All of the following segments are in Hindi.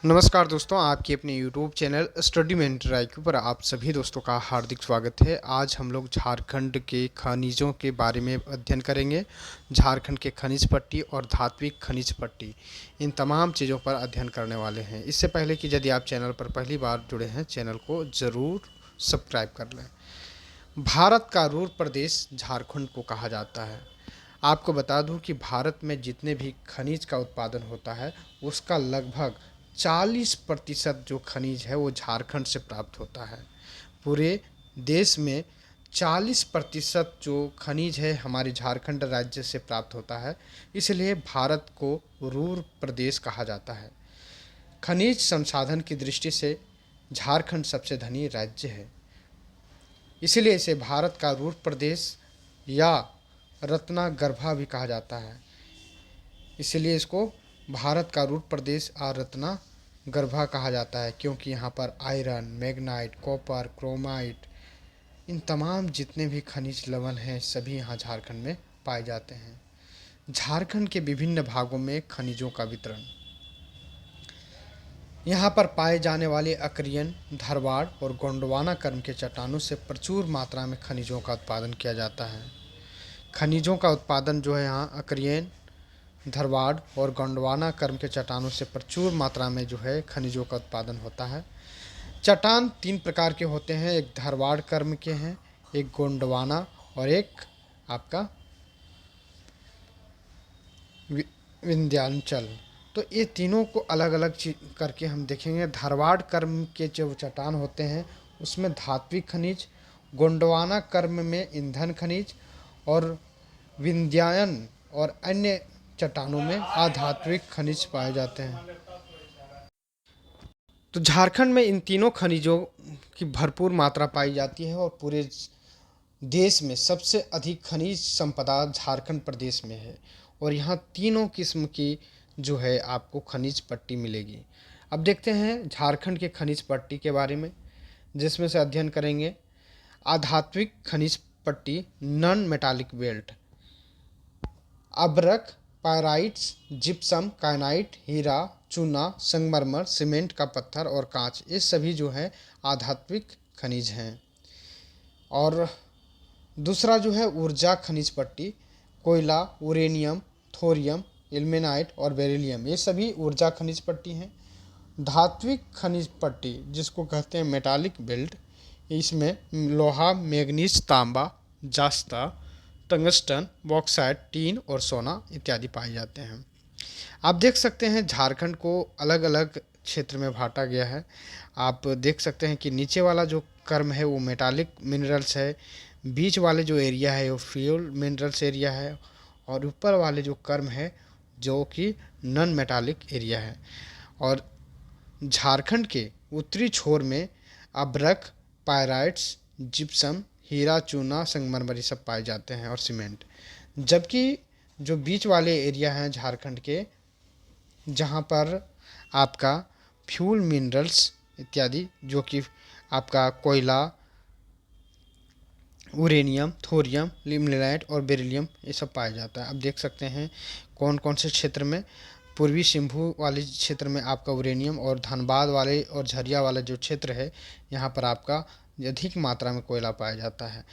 नमस्कार दोस्तों, आपके अपने YouTube चैनल स्टडी में IQ पर आप सभी दोस्तों का हार्दिक स्वागत है। आज हम लोग झारखंड के खनिजों के बारे में अध्ययन करेंगे। झारखंड के खनिज पट्टी और धात्विक खनिज पट्टी, इन तमाम चीज़ों पर अध्ययन करने वाले हैं। इससे पहले कि यदि आप चैनल पर पहली बार जुड़े हैं, चैनल को ज़रूर सब्सक्राइब कर लें। भारत का रूर प्रदेश झारखंड को कहा जाता है। आपको बता दूं कि भारत में जितने भी खनिज का उत्पादन होता है, उसका लगभग 40% जो खनिज है वो झारखंड से प्राप्त होता है। पूरे देश में 40% जो खनिज है हमारे झारखंड राज्य से प्राप्त होता है, इसलिए भारत को रूर प्रदेश कहा जाता है। खनिज संसाधन की दृष्टि से झारखंड सबसे धनी राज्य है, इसलिए इसे भारत का रूर प्रदेश या रत्नागर्भा भी कहा जाता है। इसलिए इसको भारत का रूर प्रदेश और रत्नागर्भा कहा जाता है, क्योंकि यहाँ पर आयरन, मैग्नाइट, कॉपर, क्रोमाइट, इन तमाम जितने भी खनिज लवण हैं सभी यहाँ झारखंड में पाए जाते हैं। झारखंड के विभिन्न भागों में खनिजों का वितरण। यहाँ पर पाए जाने वाले अकरियन, धरवाड़ और गोंडवाना कर्म के चट्टानों से प्रचुर मात्रा में खनिजों का उत्पादन किया जाता है। खनिजों का उत्पादन जो है यहाँ अकरियन, धरवाड़ और गोंडवाना कर्म के चट्टानों से प्रचुर मात्रा में जो है खनिजों का उत्पादन होता है। चट्टान 3 प्रकार के होते हैं, एक धरवाड़ कर्म के हैं, एक गोंडवाना और एक आपका विंध्याचल। तो ये तीनों को अलग अलग करके हम देखेंगे। धरवाड़ कर्म के जो चट्टान होते हैं उसमें धात्विक खनिज, गोंडवाना कर्म में ईंधन खनिज और विंध्यायन और अन्य चट्टानों में अधात्विक खनिज पाए जाते हैं। तो झारखंड में इन तीनों खनिजों की भरपूर मात्रा पाई जाती है और पूरे देश में सबसे अधिक खनिज संपदा झारखंड प्रदेश में है और यहाँ तीनों किस्म की जो है आपको खनिज पट्टी मिलेगी। अब देखते हैं झारखंड के खनिज पट्टी के बारे में, जिसमें से अध्ययन करेंगे अधात्विक खनिज पट्टी, नॉन मेटालिक बेल्ट। अब्रक, पायराइट्स, जिप्सम, काइनाइट, हीरा, चूना, संगमरमर, सीमेंट का पत्थर और कांच, ये सभी जो है आधात्विक खनिज हैं। और दूसरा जो है ऊर्जा खनिज पट्टी, कोयला, यूरेनियम, थोरियम, इल्मेनाइट और बेरिलियम, ये सभी ऊर्जा खनिज पट्टी हैं। धात्विक खनिज पट्टी जिसको कहते हैं मेटालिक बेल्ट, इसमें लोहा, मैग्नीज, तांबा, जास्ता, टंगस्टन, बॉक्साइट, टीन और सोना इत्यादि पाए जाते हैं। आप देख सकते हैं झारखंड को अलग अलग क्षेत्र में बांटा गया है। आप देख सकते हैं कि नीचे वाला जो कर्म है वो मेटालिक मिनरल्स है, बीच वाले जो एरिया है वो फ्यूल मिनरल्स एरिया है और ऊपर वाले जो कर्म है जो कि नॉन मेटालिक एरिया है। और झारखंड के उत्तरी छोर में अब्रक, पायराइट्स, जिप्सम, हीरा, चूना, संगमरमर ये सब पाए जाते हैं और सीमेंट। जबकि जो बीच वाले एरिया हैं झारखंड के, जहाँ पर आपका फ्यूल मिनरल्स इत्यादि जो कि आपका कोयला, यूरेनियम, थोरियम, लिमोनाइट और बेरिलियम ये सब पाया जाता है। अब देख सकते हैं कौन कौन से क्षेत्र में। पूर्वी सिंहभूम वाले क्षेत्र में आपका यूरेनियम और धनबाद वाले और झरिया वाला जो क्षेत्र है यहाँ पर आपका अधिक मात्रा में कोयला पाया जाता है।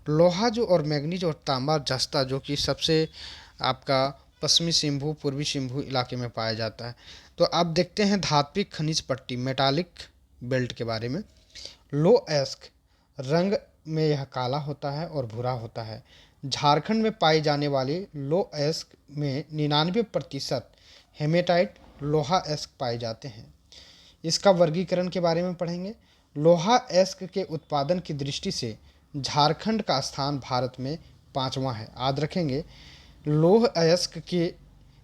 लोहा जो और मैग्नीज और तांबा, जस्ता जो कि सबसे आपका पश्चिमी सिंहभूम, पूर्वी सिंहभूम इलाके में पाया जाता है। तो अब देखते हैं धात्विक खनिज पट्टी मेटालिक बेल्ट के बारे में। लो एस्क रंग में यह काला होता है और भूरा होता है। झारखंड में पाए जाने वाले लो एस्क में 99% हेमेटाइट लोहा एस्क पाए जाते हैं। इसका वर्गीकरण के बारे में पढ़ेंगे। लोहा एस्क के उत्पादन की दृष्टि से झारखंड का स्थान भारत में 5वां है। याद रखेंगे, लोह अयस्क के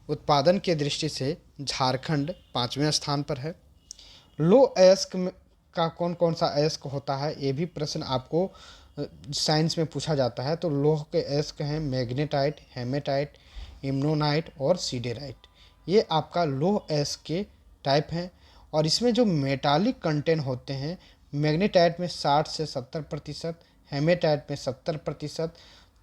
उत्पादन के दृष्टि से झारखंड 5वें स्थान पर है। लोह अयस्क का कौन कौन सा अयस्क होता है, ये भी प्रश्न आपको साइंस में पूछा जाता है। तो लोह के अयस्क हैं मैग्नेटाइट, हेमेटाइट, इम्नोनाइट और सीडेराइट। ये आपका लोह अयस्क के टाइप हैं। और इसमें जो मेटालिक कंटेंट होते हैं, मैग्नेटाइट में 60 से 70%, हेमेटाइट में 70%,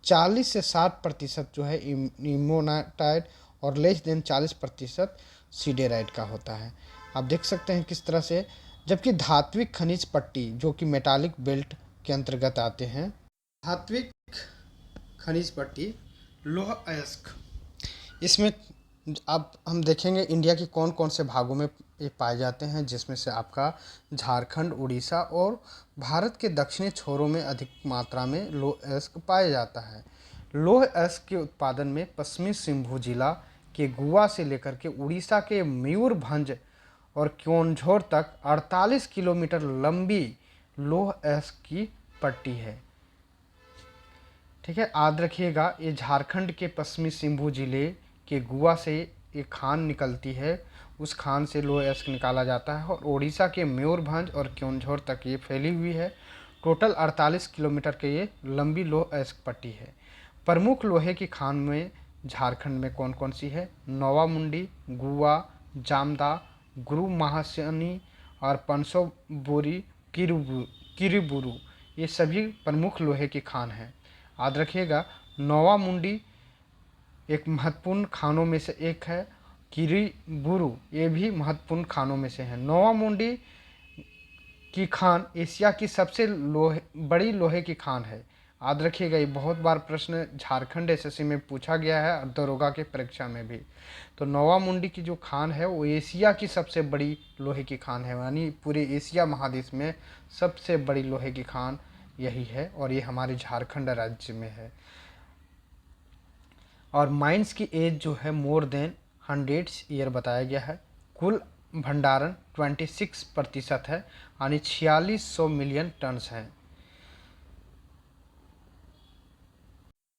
40 से 60% जो है इम्नोनाइट और लेस देन 40% सीडेराइट का होता है। आप देख सकते हैं किस तरह से। जबकि धात्विक खनिज पट्टी जो कि मेटालिक बेल्ट के अंतर्गत आते हैं, धात्विक खनिज पट्टी लौह अयस्क, इसमें अब हम देखेंगे इंडिया के कौन कौन से भागों में ये पाए जाते हैं, जिसमें से आपका झारखंड, उड़ीसा और भारत के दक्षिणी छोरों में अधिक मात्रा में लौह अयस्क पाया जाता है। लौह अयस्क के उत्पादन में पश्चिमी सिंहभूम जिला के गुआ से लेकर के उड़ीसा के मयूरभंज और क्योंझोर तक 48 किलोमीटर लंबी लौह अयस्क की पट्टी है। ठीक है, याद रखिएगा, ये झारखंड के पश्चिमी सिंहभूम जिले के गुआ से एक खान निकलती है, उस खान से लौह अयस्क निकाला जाता है और उड़ीसा के मयूरभंज और क्योंझोर तक ये फैली हुई है। टोटल 48 किलोमीटर के ये लंबी लौह अयस्क पट्टी है। प्रमुख लोहे की खान में झारखंड में कौन कौन सी है? नौवामुंडी, गुआ, जामदा, गुरु महासनी और पंसो बोरी, किरीबुरु, ये सभी प्रमुख लोहे की खान हैं। याद रखिएगा, नौवामुंडी एक महत्वपूर्ण खानों में से एक है, किरीबुरु ये भी महत्वपूर्ण खानों में से है। नौवामुंडी की खान एशिया की सबसे बड़ी लोहे की खान है। याद रखिएगा, ये बहुत बार प्रश्न झारखंड एसएससी में पूछा गया है और दरोगा के परीक्षा में भी। तो नौवामुंडी की जो खान है वो एशिया की सबसे बड़ी लोहे की खान है, यानी पूरे एशिया महादेश में सबसे बड़ी लोहे की खान यही है और ये हमारे झारखंड राज्य में है। और माइंस की एज जो है मोर देन 100 ईयर बताया गया है। कुल भंडारण 26% है, यानी 4600 मिलियन टन्स हैं।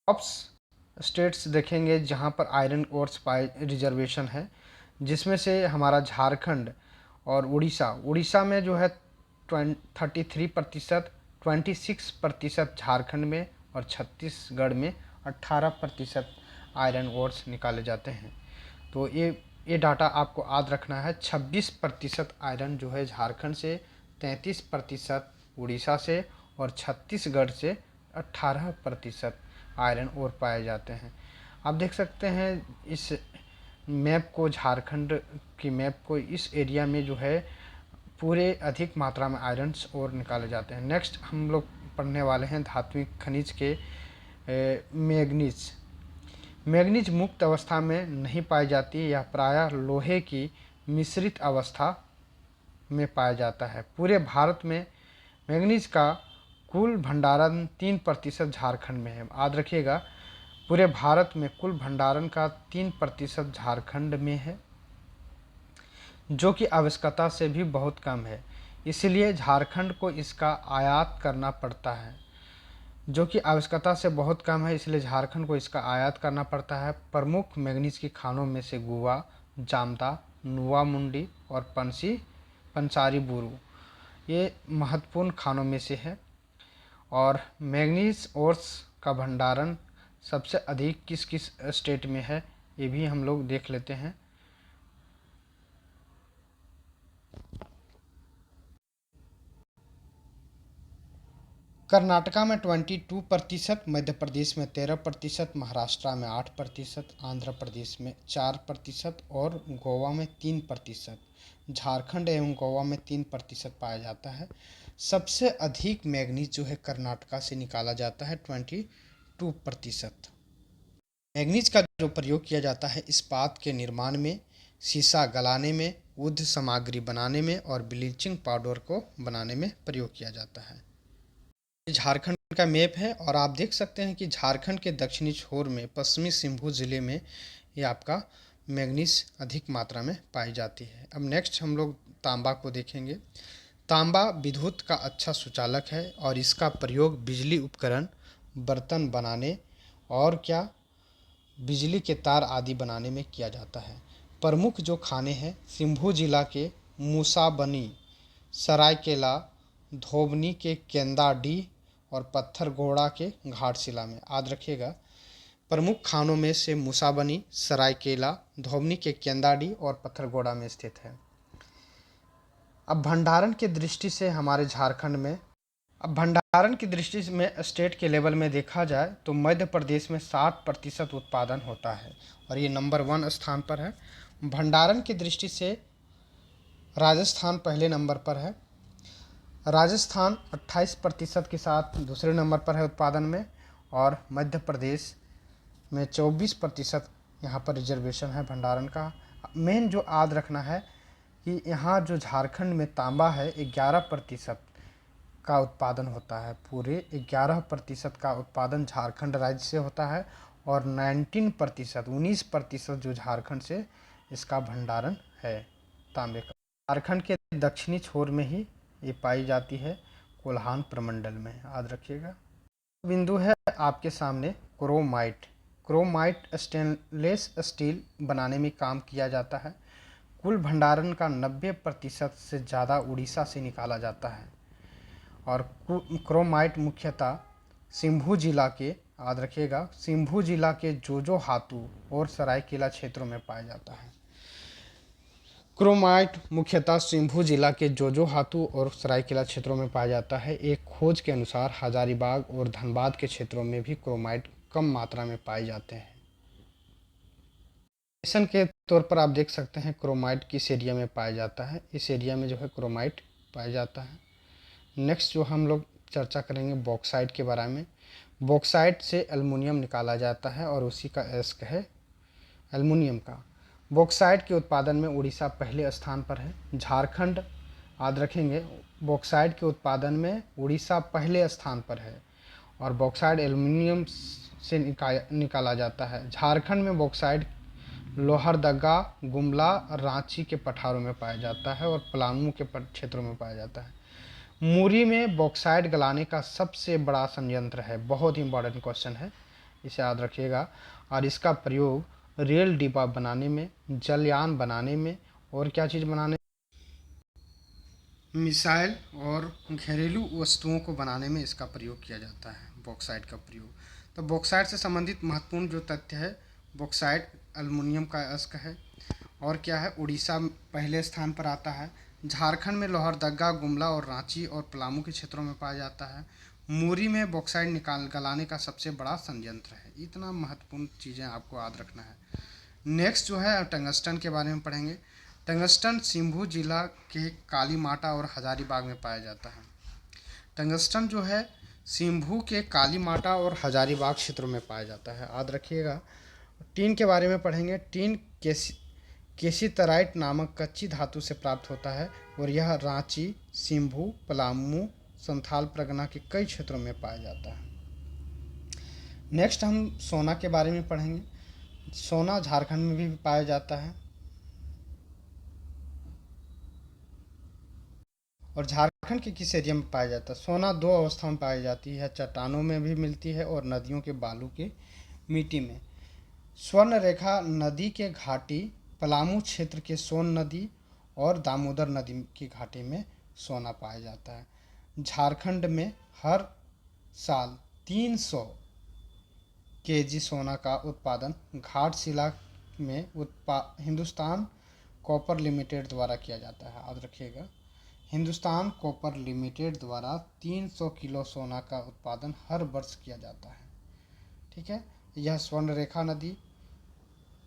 टॉप्स स्टेट्स देखेंगे जहां पर आयरन ओर्स पाए रिजर्वेशन है, जिसमें से हमारा झारखंड और उड़ीसा में जो है 33%, 26% झारखंड में और छत्तीसगढ़ में 18% आयरन ओर्स निकाले जाते हैं। तो ये डाटा आपको याद रखना है। 26% आयरन जो है झारखंड से, 33% उड़ीसा से और छत्तीसगढ़ से 18% आयरन ओर पाए जाते हैं। आप देख सकते हैं इस मैप को, झारखंड की मैप को, इस एरिया में जो है पूरे अधिक मात्रा में आयरन्स और निकाले जाते हैं। नेक्स्ट हम लोग पढ़ने वाले हैं धात्विक खनिज के मैग्नीज। मैग्नीज मुक्त अवस्था में नहीं पाई जाती, यह प्रायः लोहे की मिश्रित अवस्था में पाया जाता है। पूरे भारत में मैग्नीज का कुल भंडारण 3% झारखंड में है। याद रखिएगा, पूरे भारत में कुल भंडारण का 3% झारखंड में है, जो कि आवश्यकता से भी बहुत कम है। इसलिए झारखंड को इसका आयात करना पड़ता है, जो कि आवश्यकता से बहुत कम है, इसलिए झारखंड को इसका आयात करना पड़ता है। प्रमुख मैग्नीज की खानों में से गुआ, जामदा, नौवामुंडी और पंसारीबुरु ये महत्वपूर्ण खानों में से है। और मैग्नीज ओर्स का भंडारण सबसे अधिक किस किस स्टेट में है, ये भी हम लोग देख लेते हैं। कर्नाटका में 22%, मध्य प्रदेश में 13%, महाराष्ट्र में 8%, आंध्र प्रदेश में 4% और गोवा में 3%। झारखंड एवं गोवा में 3% पाया जाता है। सबसे अधिक मैग्नीज जो है कर्नाटका से निकाला जाता है, 22%। मैग्नीज का जो प्रयोग किया जाता है इस्पात के निर्माण में, शीशा गलाने में, युद्ध सामग्री बनाने में और ब्लीचिंग पाउडर को बनाने में प्रयोग किया जाता है। झारखंड का मैप है और आप देख सकते हैं कि झारखंड के दक्षिणी छोर में पश्चिमी सिंहभूम जिले में ये आपका मैग्नीज अधिक मात्रा में पाई जाती है। अब नेक्स्ट हम लोग तांबा को देखेंगे। तांबा विद्युत का अच्छा सुचालक है और इसका प्रयोग बिजली उपकरण, बर्तन बनाने और बिजली के तार आदि बनाने में किया जाता है। प्रमुख जो खाने हैं सिंहभूम जिला के मूसाबनी, सरायकेला, धोबनी के केंदाडी और पत्थरगोड़ा के घाटशिला में। याद रखिएगा, प्रमुख खानों में से मूसाबनी, सरायकेला, धोबनी के केंदाडी और पत्थरगोड़ा में स्थित है। अब भंडारण की दृष्टि से हमारे झारखंड में, अब भंडारण की दृष्टि में स्टेट के लेवल में देखा जाए तो मध्य प्रदेश में 60% उत्पादन होता है और ये नंबर 1 स्थान पर है। भंडारण की दृष्टि से राजस्थान पहले नंबर पर है। राजस्थान 28% के साथ दूसरे नंबर पर है उत्पादन में, और मध्य प्रदेश में 24% यहाँ पर रिजर्वेशन है भंडारण का। मेन जो याद रखना है कि यहाँ जो झारखंड में तांबा है 11% का उत्पादन होता है। पूरे 11% का उत्पादन झारखंड राज्य से होता है, और 19% जो झारखंड से इसका भंडारण है तांबे का। झारखंड के दक्षिणी छोर में ही ये पाई जाती है, कोल्हान प्रमंडल में, याद रखिएगा। बिंदु है आपके सामने क्रोमाइट। क्रोमाइट स्टेनलेस स्टील बनाने में काम किया जाता है। कुल भंडारण का 90% से ज़्यादा उड़ीसा से निकाला जाता है, और क्रोमाइट मुख्यतः सिंभू जिला के, याद रखिएगा, सिंभू जिला के जोजोहातू और सरायकेला क्षेत्रों में पाया जाता है। क्रोमाइट मुख्यतः सिंभू जिला के जोजोहातू और सरायकेला क्षेत्रों में पाया जाता है। एक खोज के अनुसार हजारीबाग और धनबाद के क्षेत्रों में भी क्रोमाइट कम मात्रा में पाए जाते हैं। लोकेशन के तौर पर आप देख सकते हैं क्रोमाइट किस एरिया में पाया जाता है। इस एरिया में जो है क्रोमाइट पाया जाता है। नेक्स्ट जो हम लोग चर्चा करेंगे बॉक्साइट के बारे में। बॉक्साइट से एल्युमिनियम निकाला जाता है, और उसी का एस्क है एल्युमिनियम का। बॉक्साइट के उत्पादन में उड़ीसा पहले स्थान पर है। झारखंड, याद रखेंगे, बॉक्साइट के उत्पादन में उड़ीसा पहले स्थान पर है, और बॉक्साइट एल्युमिनियम से निकाला जाता है। झारखंड में बॉक्साइट लोहरदगा, गुमला, रांची के पठारों में पाया जाता है, और पलामू के क्षेत्रों में पाया जाता है। मूरी में बॉक्साइट गलाने का सबसे बड़ा संयंत्र है। बहुत ही इंपॉर्टेंट क्वेश्चन है, इसे याद रखिएगा। और इसका प्रयोग रेल डिब्बा बनाने में, जलयान बनाने में, और क्या चीज़ बनाने, मिसाइल और घरेलू वस्तुओं को बनाने में इसका प्रयोग किया जाता है, बॉक्साइट का प्रयोग। तो बॉक्साइट से संबंधित महत्वपूर्ण जो तथ्य है, बॉक्साइट एल्युमिनियम का अयस्क है। और क्या है, उड़ीसा पहले स्थान पर आता है। झारखंड में लोहरदगा, गुमला और रांची और पलामू के क्षेत्रों में पाया जाता है। मूरी में बॉक्साइट गलाने का सबसे बड़ा संयंत्र है। इतना महत्वपूर्ण चीज़ें आपको याद रखना है। नेक्स्ट जो है टंगस्टन के बारे में पढ़ेंगे। टंगस्टन सिंभू जिला के कालीमाटा और हजारीबाग में पाया जाता है। टंगस्टन जो है सिंभू के कालीमाटा और हजारीबाग क्षेत्रों में पाया जाता है, याद रखिएगा। टीन के बारे में पढ़ेंगे। टीन केसितराइट नामक कच्ची धातु से प्राप्त होता है, और यह रांची, सिंभू, पलामू, संथाल परगना के कई क्षेत्रों में पाया जाता है। नेक्स्ट हम सोना के बारे में पढ़ेंगे। सोना झारखंड में भी पाया जाता है, और झारखंड के किस एरिया में पाया जाता है। सोना दो अवस्था में पाई जाती है, चट्टानों में भी मिलती है और नदियों के बालू के मिट्टी में। स्वर्ण रेखा नदी के घाटी, पलामू क्षेत्र के सोन नदी और दामोदर नदी की घाटी में सोना पाया जाता है। झारखंड में हर साल 300 केजी सोना का उत्पादन घाटशिला में हिंदुस्तान कॉपर लिमिटेड द्वारा किया जाता है, याद रखिएगा। हिंदुस्तान कॉपर लिमिटेड द्वारा 300 किलो सोना का उत्पादन हर वर्ष किया जाता है। ठीक है, यह स्वर्ण रेखा नदी,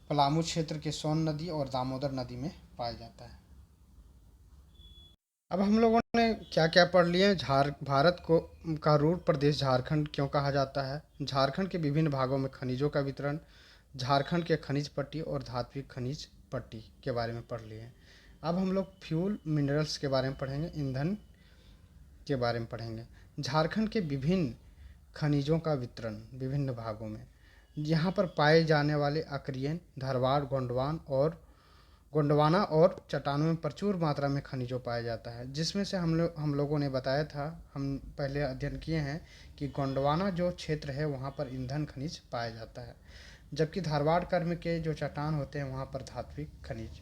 पलामू क्षेत्र के सोन नदी और दामोदर नदी में पाया जाता है। अब हम लोगों ने क्या क्या पढ़ लिए। भारत को का रूट प्रदेश झारखंड क्यों कहा जाता है, झारखंड के विभिन्न भागों में खनिजों का वितरण, झारखंड के खनिज पट्टी और धात्विक खनिज पट्टी के बारे में पढ़ लिए। अब हम लोग फ्यूल मिनरल्स के बारे में पढ़ेंगे, ईंधन के बारे में पढ़ेंगे। झारखंड के विभिन्न खनिजों का वितरण विभिन्न भागों में, यहाँ पर पाए जाने वाले अक्रियन, धरवाड़, गोंडवाना और चट्टानों में प्रचुर मात्रा में खनिजों पाया जाता है, जिसमें से हम लोगों ने बताया था, हम पहले अध्ययन किए हैं कि गोंडवाना जो क्षेत्र है वहाँ पर ईंधन खनिज पाया जाता है, जबकि धारवाड़ कर्म के जो चट्टान होते हैं वहाँ पर धात्विक खनिज,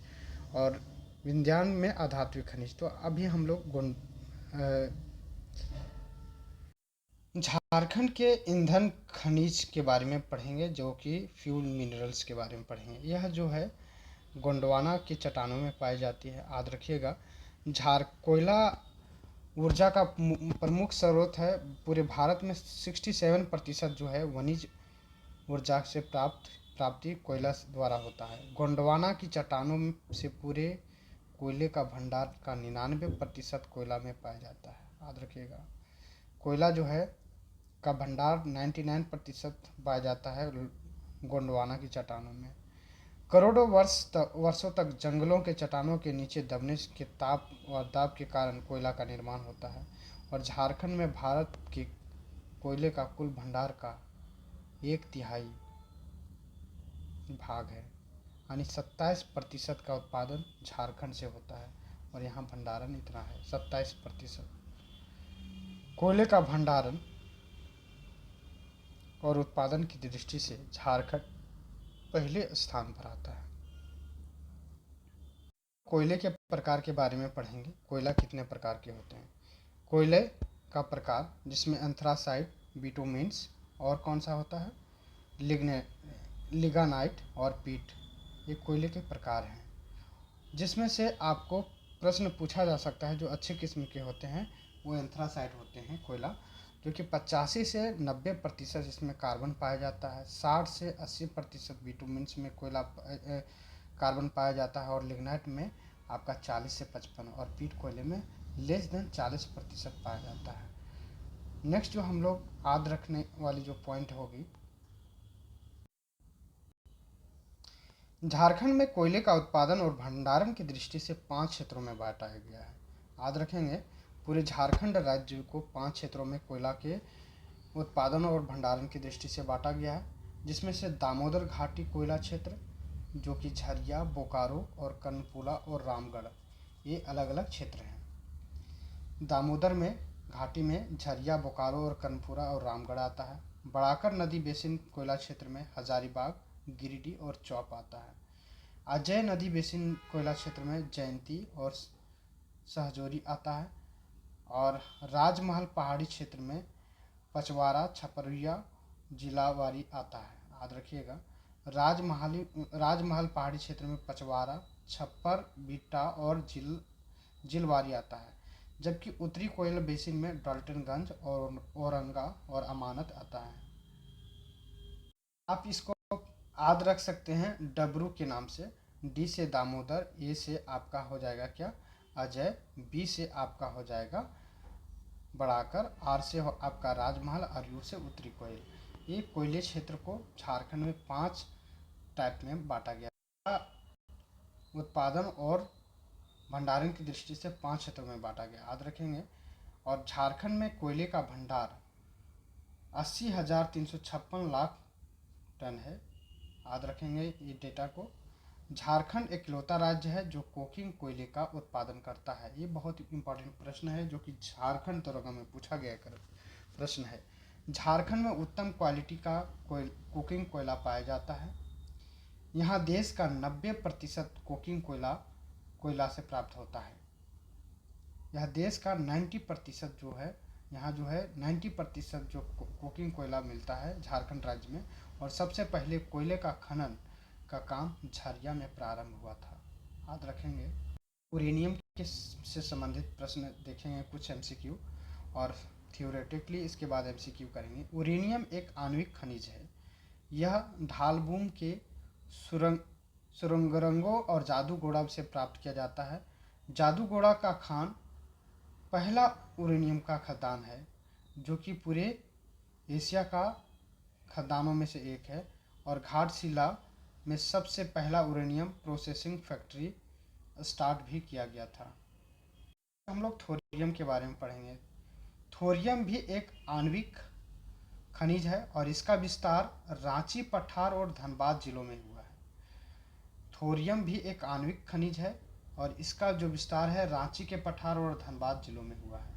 और विंध्यान में अधात्विक खनिज। तो अभी हम लोग झारखंड के ईंधन खनिज के बारे में पढ़ेंगे, जो कि फ्यूल मिनरल्स के बारे में पढ़ेंगे। यह जो है गोंडवाना की चट्टानों में पाई जाती है, याद रखिएगा। कोयला ऊर्जा का प्रमुख स्रोत है। पूरे भारत में 67% जो है खनिज ऊर्जा से प्राप्ति कोयला द्वारा होता है। गोंडवाना की चट्टानों से पूरे कोयले का भंडार का 99% कोयला में पाया जाता है। याद रखिएगा, कोयला जो है का भंडार 99% पाया जाता है गोंडवाना की चट्टानों में। करोड़ों वर्षों तक जंगलों के चट्टानों के नीचे दबने के ताप और दाब के कारण कोयला का निर्माण होता है। और झारखंड में भारत के कोयले का कुल भंडार का 1/3 भाग है, यानी 27% का उत्पादन झारखंड से होता है। और यहाँ भंडारण इतना है 27%। कोयले का भंडारण और उत्पादन की दृष्टि से झारखंड पहले स्थान पर आता है। कोयले के प्रकार के बारे में पढ़ेंगे। कोयला कितने प्रकार के होते हैं? कोयले का प्रकार जिसमें एंथ्रासाइट, बिटुमेन्स और कौन सा होता है, लिग्नाइट और पीट, ये कोयले के प्रकार हैं। जिसमें से आपको प्रश्न पूछा जा सकता है, जो अच्छे किस्म के होते हैं वो एंथ्रासाइट होते हैं कोयला, जो कि 85 से 90% इसमें कार्बन पाया जाता है। 60 से 80% बिटुमेन्स में कोयला कार्बन पाया जाता है। और लिग्नाइट में आपका 40 से 55 और पीट कोयले में लेस देन 40% पाया जाता है। नेक्स्ट जो हम लोग याद रखने वाली जो पॉइंट होगी, झारखंड में कोयले का उत्पादन और भंडारण की दृष्टि से 5 क्षेत्रों में बांटा गया है। याद रखेंगे, पूरे झारखंड राज्य को 5 क्षेत्रों में कोयला के उत्पादन और भंडारण की दृष्टि से बांटा गया है। जिसमें से दामोदर घाटी कोयला क्षेत्र, जो कि झरिया, बोकारो और कनपुला और रामगढ़, ये अलग अलग क्षेत्र हैं। दामोदर में घाटी में झरिया, बोकारो और कनपुरा और रामगढ़ आता है। बड़ाकर नदी बेसिन कोयला क्षेत्र में हजारीबाग, गिरिडीह और चौप आता है। अजय नदी बेसिन कोयला क्षेत्र में जयंती और सहजोरी आता है। और राजमहल पहाड़ी क्षेत्र में पचवारा, छपरिया, जिलावारी आता है। याद रखिएगा, राजमहल पहाड़ी क्षेत्र में पचवारा, छप्पर, बिट्टा और जिलवारी आता है। जबकि उत्तरी कोयला बेसिन में डाल्टनगंज और औरंगा और अमानत आता है। आप इसको याद रख सकते हैं डबरू के नाम से। डी से दामोदर, ए से आपका हो जाएगा क्या, अजय, बी से आपका हो जाएगा बड़ाकर, आर से आपका राजमहल और यू से उत्तरी कोयल। ये कोयले क्षेत्र को झारखंड में 5 टाइप में बांटा गया। उत्पादन और भंडारण की दृष्टि से 5 क्षेत्रों में बांटा गया, याद रखेंगे। और झारखंड में कोयले का भंडार 80,356 लाख टन है। याद रखेंगे ये डेटा को। झारखंड इकलौता राज्य है जो कोकिंग कोयले का उत्पादन करता है। ये बहुत इंपॉर्टेंट प्रश्न है, जो कि झारखंड दरोगा में पूछा गया प्रश्न है। झारखंड में उत्तम क्वालिटी का कोकिंग कोयला पाया जाता है। यहाँ देश का 90% कोकिंग कोयला से प्राप्त होता है। यह देश का 90% जो है, यहाँ जो है 90% जो कोकिंग कोयला मिलता है झारखंड राज्य में। और सबसे पहले कोयले का खनन का काम झरिया में प्रारंभ हुआ था। याद रखेंगे। यूरेनियम से संबंधित प्रश्न देखेंगे कुछ एमसीक्यू, और थियोरेटिकली इसके बाद एमसीक्यू करेंगे। यूरेनियम एक आणविक खनिज है। यह ढालबूम के सुरंगरंगों और जादूगोड़ा से प्राप्त किया जाता है। जादूगोड़ा का खान पहला यूरेनियम का खदान है, जो कि पूरे एशिया का खदानों में से एक है। और घाटशिला में सबसे पहला यूरेनियम प्रोसेसिंग फैक्ट्री स्टार्ट भी किया गया था। हम लोग थोरियम के बारे में पढ़ेंगे। थोरियम भी एक आणविक खनिज है और इसका विस्तार रांची, पठार और धनबाद जिलों में हुआ है। थोरियम भी एक आणविक खनिज है और इसका जो विस्तार है रांची के पठार और धनबाद जिलों में हुआ है।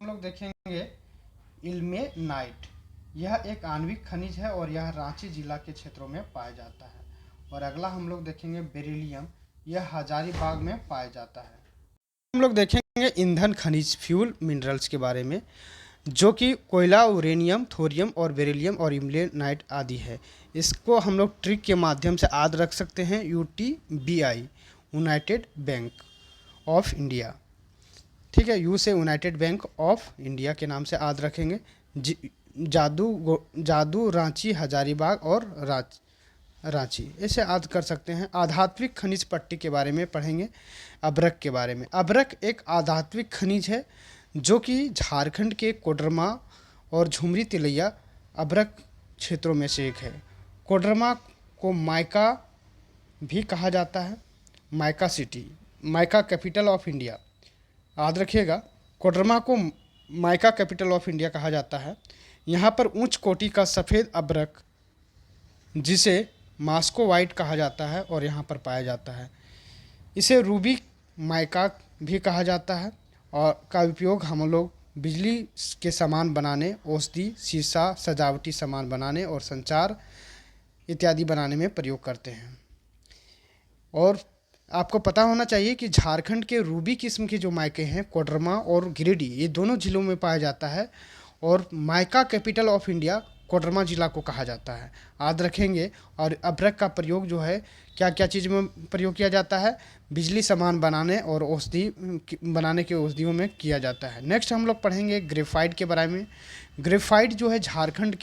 हम लोग देखेंगे इल्मेनाइट। यह एक आणविक खनिज है और यह रांची जिला के क्षेत्रों में पाया जाता है। और अगला हम लोग देखेंगे बेरिलियम। यह हजारीबाग में पाया जाता है। हम लोग देखेंगे ईंधन खनिज, फ्यूल मिनरल्स के बारे में, जो कि कोयला, यूरेनियम, थोरियम और बेरिलियम और इल्मेनाइट आदि है। इसको हम लोग ट्रिक के माध्यम से याद रख सकते हैं। UTBI, United bank of India, ठीक है। यू से यूनाइटेड बैंक ऑफ इंडिया के नाम से याद रखेंगे। जादू, रांची, हजारीबाग और रांची। ऐसे याद कर सकते हैं। आध्यात्मिक खनिज पट्टी के बारे में पढ़ेंगे, अभ्रक के बारे में। अभ्रक एक आध्यात्मिक खनिज है जो कि झारखंड के कोडरमा और झुमरी तिलैया अभ्रक क्षेत्रों में से एक है। कोडरमा को माइका भी कहा जाता है, mica city, mica capital of India. याद रखिएगा, कोडरमा को माइका कैपिटल ऑफ इंडिया कहा जाता है। यहाँ पर उच्च कोटि का सफ़ेद अभ्रक जिसे मास्को वाइट कहा जाता है और यहाँ पर पाया जाता है। इसे रूबी माइका भी कहा जाता है और का उपयोग हम लोग बिजली के सामान बनाने, औषधि, शीशा, सजावटी सामान बनाने और संचार इत्यादि बनाने में प्रयोग करते हैं। और आपको पता होना चाहिए कि झारखंड के रूबी किस्म के जो मायके हैं, कोडरमा और गिरिडीह, ये दोनों जिलों में पाया जाता है और mica capital of India Koderma जिला को कहा जाता है। याद रखेंगे। और अभ्रक का प्रयोग जो है क्या क्या चीज़ में प्रयोग किया जाता है? बिजली सामान बनाने और औषधि बनाने के औषधियों में किया जाता है। नेक्स्ट हम लोग पढ़ेंगे ग्रेफाइट के बारे में। ग्रेफाइट जो है झारखंड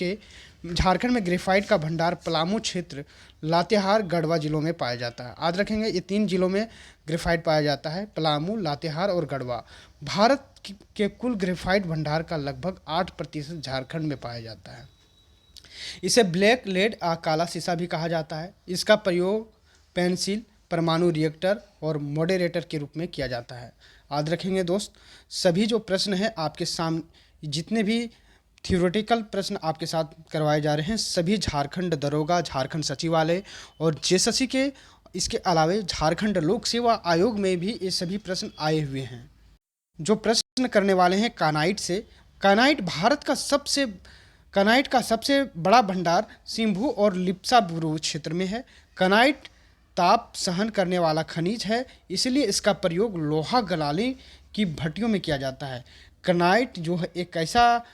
में ग्रेफाइट का भंडार पलामू क्षेत्र, लातेहार, गढ़वा जिलों में पाया जाता है। याद रखेंगे, ये 3 जिलों में ग्रेफाइट पाया जाता है, पलामू, लातेहार और गढ़वा। भारत के कुल ग्रेफाइट भंडार का लगभग 8% झारखंड में पाया जाता है। इसे ब्लैक लेड काला शीशा भी कहा जाता है। इसका प्रयोग पेंसिल, परमाणु रिएक्टर और मॉडरेटर के रूप में किया जाता है। याद रखेंगे दोस्त, सभी जो प्रश्न हैं आपके सामने, जितने भी थियोरेटिकल प्रश्न आपके साथ करवाए जा रहे हैं, सभी झारखंड दरोगा, झारखंड सचिवालय और जेएसएससी के, इसके अलावे झारखंड लोक सेवा आयोग में भी ये सभी प्रश्न आए हुए हैं। जो प्रश्न करने वाले हैं कानाइट से। कानाइट का सबसे बड़ा भंडार सिम्भू और लिप्सा बुरू क्षेत्र में है। कानाइट ताप सहन करने वाला खनिज है, इसलिए इसका प्रयोग लोहा गलाने की भट्टियों में किया जाता है। कानाइट जो है एक ऐसा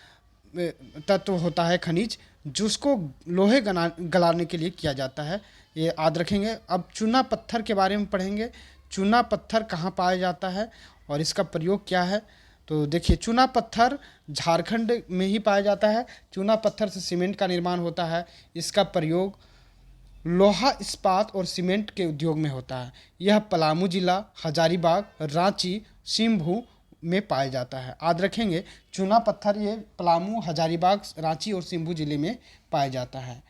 तत्व होता है, खनिज, जिसको लोहे गलाने के लिए किया जाता है। ये याद रखेंगे। अब चूना पत्थर के बारे में पढ़ेंगे। चूना पत्थर कहाँ पाया जाता है और इसका प्रयोग क्या है? तो देखिए, चूना पत्थर झारखंड में ही पाया जाता है। चूना पत्थर से सीमेंट का निर्माण होता है। इसका प्रयोग लोहा, इस्पात और सीमेंट के उद्योग में होता है। यह पलामू जिला, हजारीबाग, रांची, सिम्भू में पाया जाता है। याद रखेंगे, चूना पत्थर ये पलामू, हजारीबाग, रांची और सिम्भू जिले में पाया जाता है।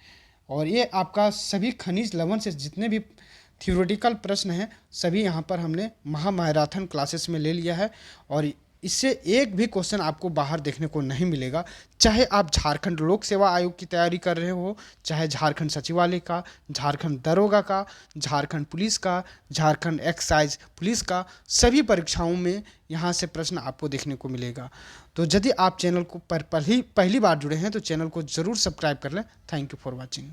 और ये आपका सभी खनिज लवण से जितने भी थियोरेटिकल प्रश्न हैं, सभी यहाँ पर हमने महामैराथन क्लासेस में ले लिया है और इससे एक भी क्वेश्चन आपको बाहर देखने को नहीं मिलेगा। चाहे आप झारखंड लोक सेवा आयोग की तैयारी कर रहे हो, चाहे झारखंड सचिवालय का, झारखंड दरोगा का, झारखंड पुलिस का, झारखंड एक्साइज पुलिस का, सभी परीक्षाओं में यहाँ से प्रश्न आपको देखने को मिलेगा। तो यदि आप चैनल को पहली बार जुड़े हैं तो चैनल को ज़रूर सब्सक्राइब कर लें। Thank you for watching.